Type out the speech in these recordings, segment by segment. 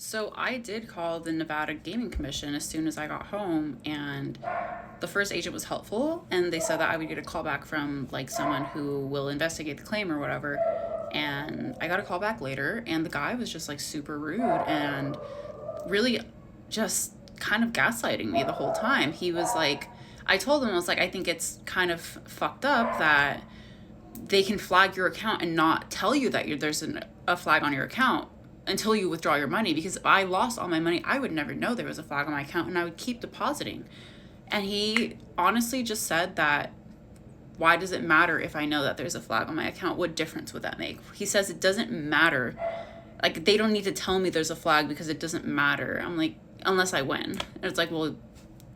So I did call the Nevada Gaming Commission as soon as I got home, and the first agent was helpful, and they said that I would get a call back from like someone who will investigate the claim or whatever. And I got a call back later, and the guy was just like super rude and really just kind of gaslighting me the whole time. He was like, I told him, I was like, I think it's kind of fucked up that they can flag your account and not tell you that there's a flag on your account until you withdraw your money, because if I lost all my money, I would never know there was a flag on my account and I would keep depositing. And he honestly just said that, why does it matter if I know that there's a flag on my account? What difference would that make? He says it doesn't matter. Like, they don't need to tell me there's a flag because it doesn't matter. I'm like, unless I win. And it's like, well,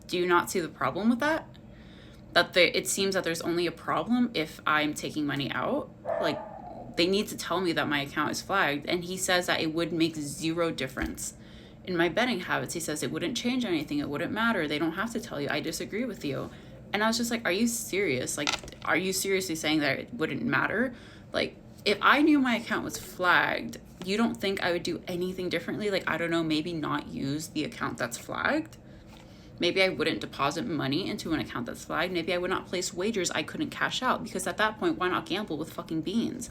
do you not see the problem with that? It seems that there's only a problem if I'm taking money out. Like, they need to tell me that my account is flagged. And he says that it would make zero difference in my betting habits. He says it wouldn't change anything. It wouldn't matter. They don't have to tell you. I disagree with you. And I was just like, are you serious? Like, are you seriously saying that it wouldn't matter? Like, if I knew my account was flagged, you don't think I would do anything differently? Like, I don't know, maybe not use the account that's flagged. Maybe I wouldn't deposit money into an account that's flagged. Maybe I would not place wagers I couldn't cash out, because at that point, why not gamble with fucking beans?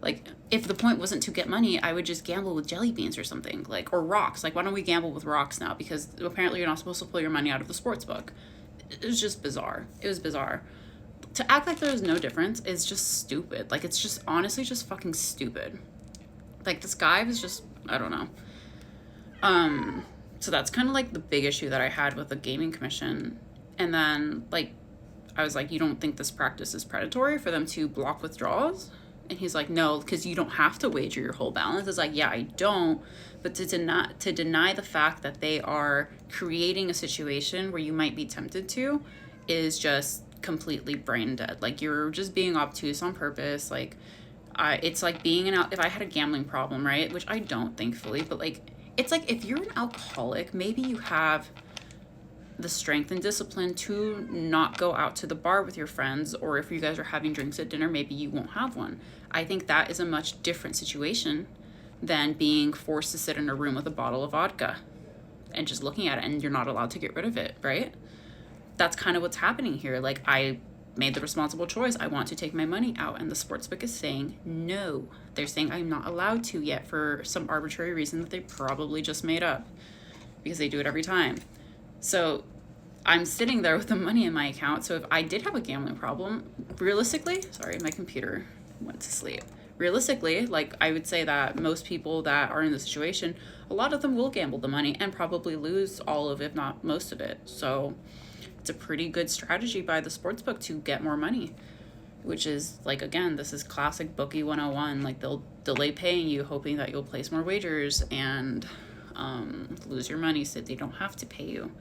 Like, if the point wasn't to get money, I would just gamble with jelly beans or something, like, or rocks. Like, why don't we gamble with rocks now? Because apparently you're not supposed to pull your money out of the sports book. It was just bizarre. It was bizarre. To act like there was no difference is just stupid. Like, it's just honestly just fucking stupid. Like, this guy was just, I don't know. So that's kind of like the big issue that I had with the gaming commission. And then, like, I was like, you don't think this practice is predatory for them to block withdrawals? And he's like, no, because you don't have to wager your whole balance. It's like, yeah, I don't. But to deny the fact that they are creating a situation where you might be tempted to is just completely brain dead. Like, you're just being obtuse on purpose. Like, it's like being if I had a gambling problem, right? Which I don't, thankfully. But, like, it's like if you're an alcoholic, maybe you have the strength and discipline to not go out to the bar with your friends, or if you guys are having drinks at dinner, maybe you won't have one. I think that is a much different situation than being forced to sit in a room with a bottle of vodka and just looking at it and you're not allowed to get rid of it, right? That's kind of what's happening here. Like, I made the responsible choice. I want to take my money out, and the sportsbook is saying no. They're saying I'm not allowed to yet for some arbitrary reason that they probably just made up, because they do it every time. So I'm sitting there with the money in my account. So if I did have a gambling problem, realistically, sorry, my computer went to sleep. Realistically, like, I would say that most people that are in the situation, a lot of them will gamble the money and probably lose all of it, if not most of it. So it's a pretty good strategy by the sportsbook to get more money, which is, like, again, this is classic bookie 101. Like, they'll delay paying you, hoping that you'll place more wagers and lose your money so they don't have to pay you.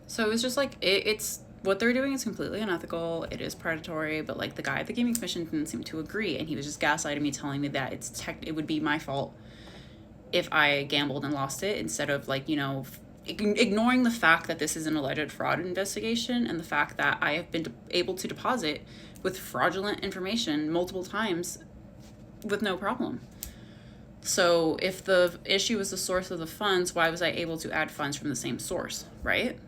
So it's just like, it's what they're doing is completely unethical. It is predatory, but, like, the guy at the gaming commission didn't seem to agree, and he was just gaslighting me, telling me that it would be my fault if I gambled and lost it, instead of, like, you know, ignoring the fact that this is an alleged fraud investigation, and the fact that I have been able to deposit with fraudulent information multiple times with no problem. So if the issue was the source of the funds, why was I able to add funds from the same source, right?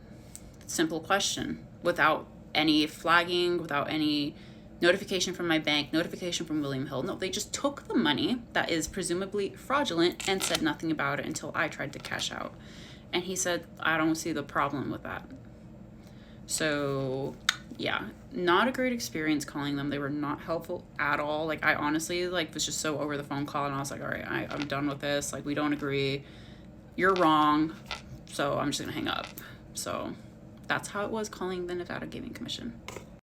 Simple question. Without any flagging, without any notification from my bank, notification from William Hill. No, they just took the money that is presumably fraudulent and said nothing about it until I tried to cash out. And he said, I don't see the problem with that. So, yeah, not a great experience calling them. They were not helpful at all. Like, I honestly, like, was just so over the phone call, and I was like, all right, I'm done with this. Like, we don't agree. You're wrong. So I'm just going to hang up. So that's how it was calling the Nevada Gaming Commission.